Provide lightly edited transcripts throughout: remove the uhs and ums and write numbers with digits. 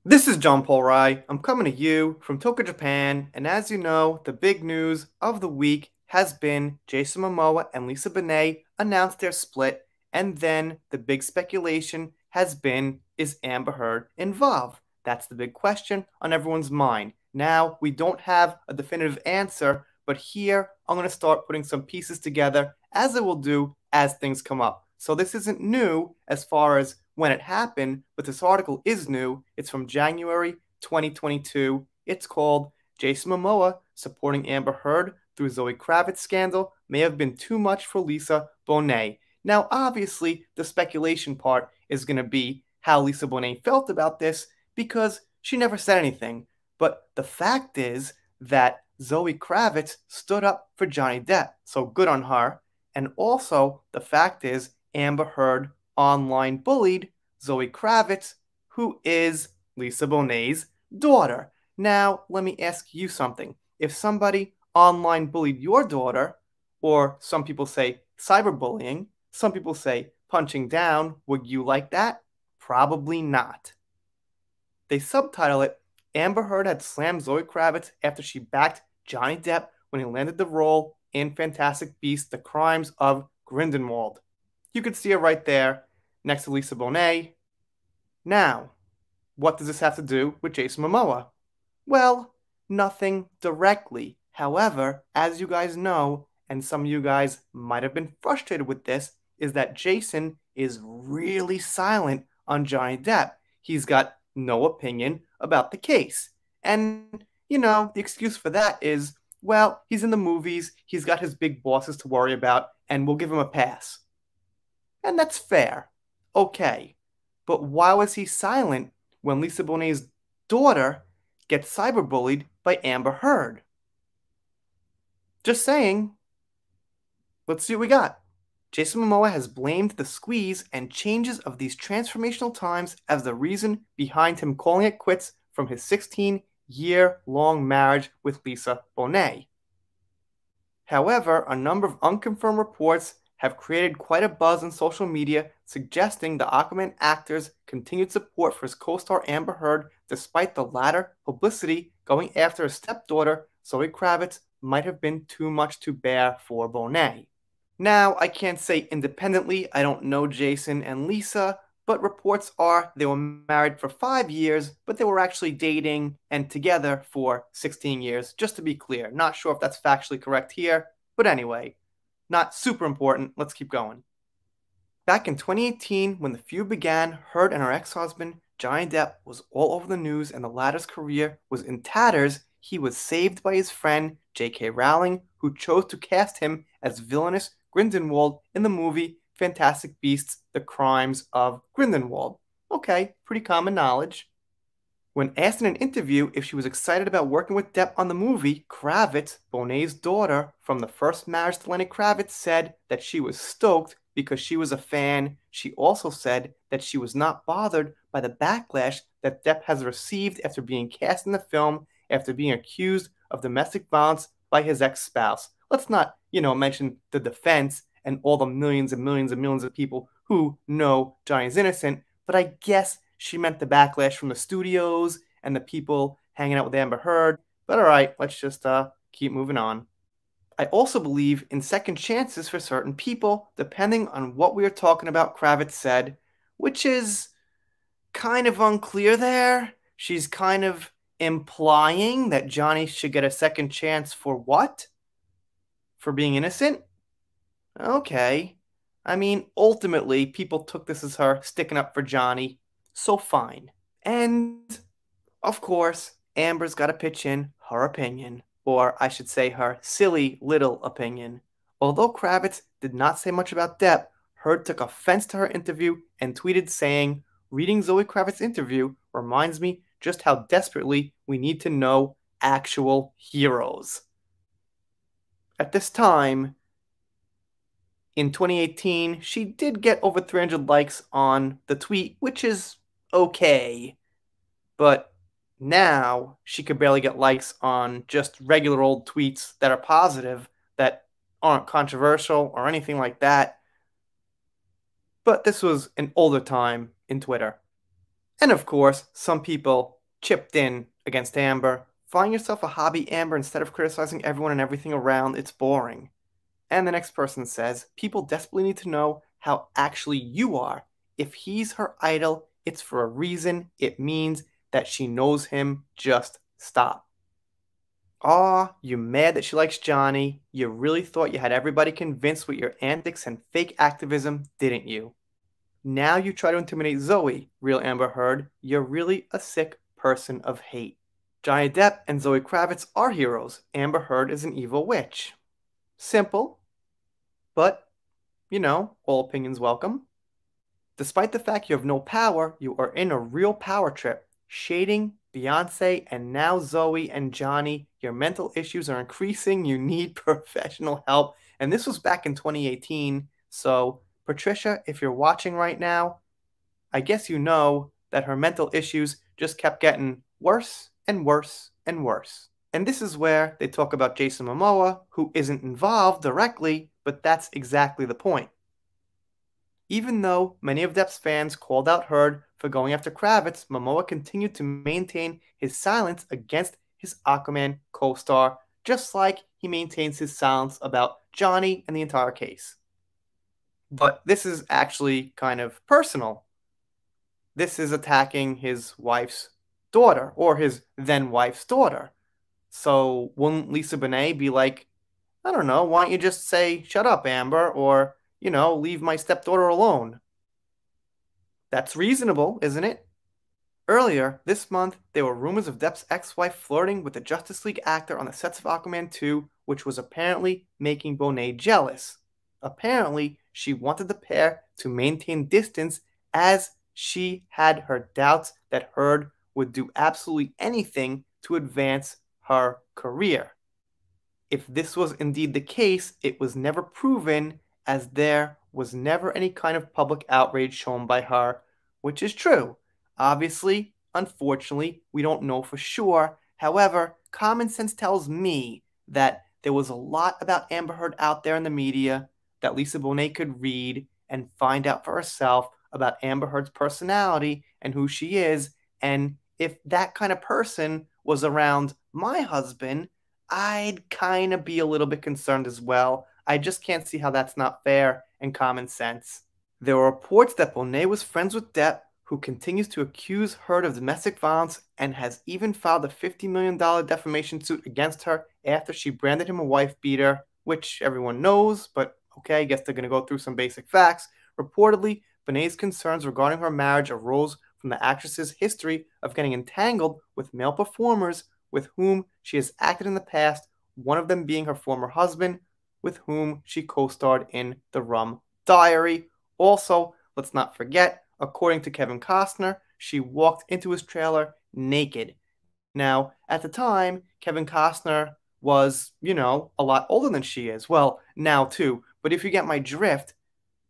This is John Paul Rai. I'm coming to you from Tokyo, Japan, and as you know, the big news of the week has been Jason Momoa and Lisa Bonet announced their split, and then the big speculation has been, is Amber Heard involved? That's the big question on everyone's mind. Now, we don't have a definitive answer, but here I'm going to start putting some pieces together, as I will do as things come up. So this isn't new as far as when it happened, but this article is new. It's from January 2022. It's called Jason Momoa supporting Amber Heard through Zoe Kravitz scandal may have been too much for Lisa Bonet. Now, obviously, the speculation part is going to be how Lisa Bonet felt about this because she never said anything. But the fact is that Zoe Kravitz stood up for Johnny Depp, so good on her. And also, the fact is Amber Heard online bullied Zoe Kravitz, who is Lisa Bonet's daughter. Now, let me ask you something. If somebody online bullied your daughter, or some people say cyberbullying, some people say punching down, would you like that? Probably not. They subtitle it, Amber Heard had slammed Zoe Kravitz after she backed Johnny Depp when he landed the role in Fantastic Beasts: The Crimes of Grindelwald. You can see it right there next to Lisa Bonet. Now, what does this have to do with Jason Momoa? Well, nothing directly. However, as you guys know, and some of you guys might have been frustrated with this, is that Jason is really silent on Johnny Depp. He's got no opinion about the case. And, the excuse for that is, well, he's in the movies, he's got his big bosses to worry about, and we'll give him a pass. And that's fair. Okay. But why was he silent when Lisa Bonet's daughter gets cyberbullied by Amber Heard? Just saying. Let's see what we got. Jason Momoa has blamed the squeeze and changes of these transformational times as the reason behind him calling it quits from his 16-year-long marriage with Lisa Bonet. However, a number of unconfirmed reports have created quite a buzz on social media suggesting the Aquaman actor's continued support for his co-star Amber Heard despite the latter publicity going after his stepdaughter Zoe Kravitz might have been too much to bear for Bonet. Now, I can't say independently, I don't know Jason and Lisa, but reports are they were married for 5 years, but they were actually dating and together for 16 years, just to be clear. Not sure if that's factually correct here, but anyway. Not super important. Let's keep going. Back in 2018, when the feud began, Heard and her ex-husband, Johnny Depp, was all over the news and the latter's career was in tatters. He was saved by his friend, J.K. Rowling, who chose to cast him as villainous Grindelwald in the movie Fantastic Beasts: The Crimes of Grindelwald. Okay, pretty common knowledge. When asked in an interview if she was excited about working with Depp on the movie, Kravitz, Bonet's daughter from the first marriage to Lenny Kravitz, said that she was stoked because she was a fan. She also said that she was not bothered by the backlash that Depp has received after being cast in the film after being accused of domestic violence by his ex-spouse. Let's not, mention the defense and all the millions and millions and millions of people who know Johnny's innocent, but I guess she meant the backlash from the studios and the people hanging out with Amber Heard. But all right, let's just keep moving on. I also believe in second chances for certain people, depending on what we are talking about, Kravitz said, which is kind of unclear there. She's kind of implying that Johnny should get a second chance for what? For being innocent? Okay. I mean, ultimately, people took this as her sticking up for Johnny. So fine. And, of course, Amber's got to pitch in her opinion, or I should say her silly little opinion. Although Kravitz did not say much about Depp, Heard took offense to her interview and tweeted saying, reading Zoe Kravitz's interview reminds me just how desperately we need to know actual heroes. At this time, in 2018, she did get over 300 likes on the tweet, which is okay. But now she could barely get likes on just regular old tweets that are positive, that aren't controversial or anything like that. But this was an older time in Twitter. And of course, some people chipped in against Amber. Find yourself a hobby, Amber, instead of criticizing everyone and everything around. It's boring. And the next person says, people desperately need to know how actually you are. If he's her idol, it's for a reason. It means that she knows him. Just stop. Aw, you mad that she likes Johnny? You really thought you had everybody convinced with your antics and fake activism, didn't you? Now you try to intimidate Zoe, real Amber Heard. You're really a sick person of hate. Johnny Depp and Zoe Kravitz are heroes. Amber Heard is an evil witch. Simple, but, all opinions welcome. Despite the fact you have no power, you are in a real power trip. Shading Beyonce and now Zoe and Johnny, your mental issues are increasing. You need professional help. And this was back in 2018. So, Patricia, if you're watching right now, I guess you know that her mental issues just kept getting worse and worse and worse. And this is where they talk about Jason Momoa, who isn't involved directly, but that's exactly the point. Even though many of Depp's fans called out Heard for going after Kravitz, Momoa continued to maintain his silence against his Aquaman co-star, just like he maintains his silence about Johnny and the entire case. But this is actually kind of personal. This is attacking his wife's daughter, or his then wife's daughter. So wouldn't Lisa Bonet be like, I don't know, why don't you just say, shut up, Amber, or, leave my stepdaughter alone? That's reasonable, isn't it? Earlier this month, there were rumors of Depp's ex-wife flirting with the Justice League actor on the sets of Aquaman 2, which was apparently making Bonet jealous. Apparently, she wanted the pair to maintain distance as she had her doubts that Heard would do absolutely anything to advance her career. If this was indeed the case, it was never proven, as there was never any kind of public outrage shown by her, which is true. Obviously, unfortunately, we don't know for sure. However, common sense tells me that there was a lot about Amber Heard out there in the media that Lisa Bonet could read and find out for herself about Amber Heard's personality and who she is. And if that kind of person was around my husband, I'd kind of be a little bit concerned as well. I just can't see how that's not fair and common sense. There were reports that Bonet was friends with Depp, who continues to accuse Heard of domestic violence and has even filed a $50 million defamation suit against her after she branded him a wife beater, which everyone knows, but okay, I guess they're going to go through some basic facts. Reportedly, Bonet's concerns regarding her marriage arose from the actress's history of getting entangled with male performers with whom she has acted in the past, one of them being her former husband, with whom she co-starred in The Rum Diary. Also, let's not forget, according to Kevin Costner, she walked into his trailer naked. Now, at the time, Kevin Costner was, a lot older than she is. Well, now too. But if you get my drift,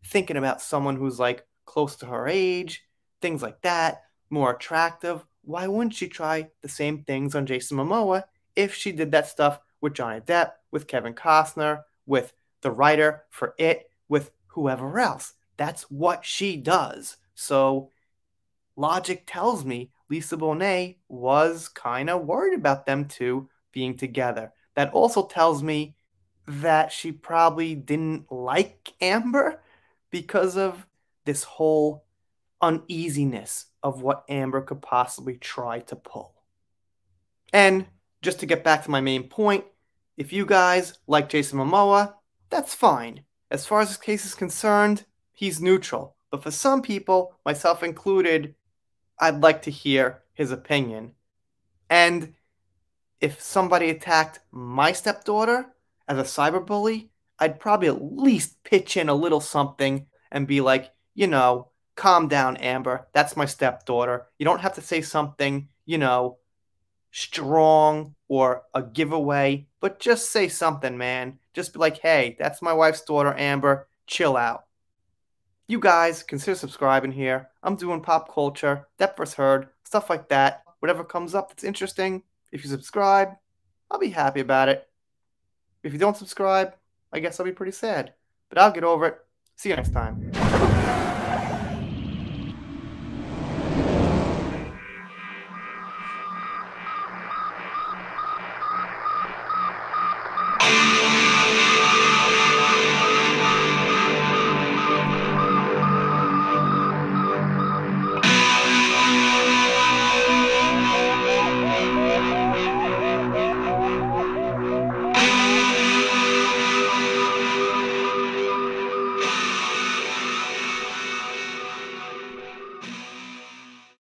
thinking about someone who's like close to her age, things like that, more attractive, why wouldn't she try the same things on Jason Momoa if she did that stuff with Johnny Depp, with Kevin Costner, with the writer for It, with whoever else? That's what she does. So logic tells me Lisa Bonet was kind of worried about them two being together. That also tells me that she probably didn't like Amber because of this whole uneasiness of what Amber could possibly try to pull. And just to get back to my main point, if you guys like Jason Momoa, that's fine. As far as this case is concerned, he's neutral. But for some people, myself included, I'd like to hear his opinion. And if somebody attacked my stepdaughter as a cyberbully, I'd probably at least pitch in a little something and be like, calm down, Amber. That's my stepdaughter. You don't have to say something, strong or a giveaway, but just say something, man. Just be like, hey, that's my wife's daughter, Amber. Chill out. You guys consider subscribing here. I'm doing pop culture, Depp vs. Heard, stuff like that. Whatever comes up that's interesting, if you subscribe, I'll be happy about it. If you don't subscribe, I guess I'll be pretty sad. But I'll get over it. See you next time.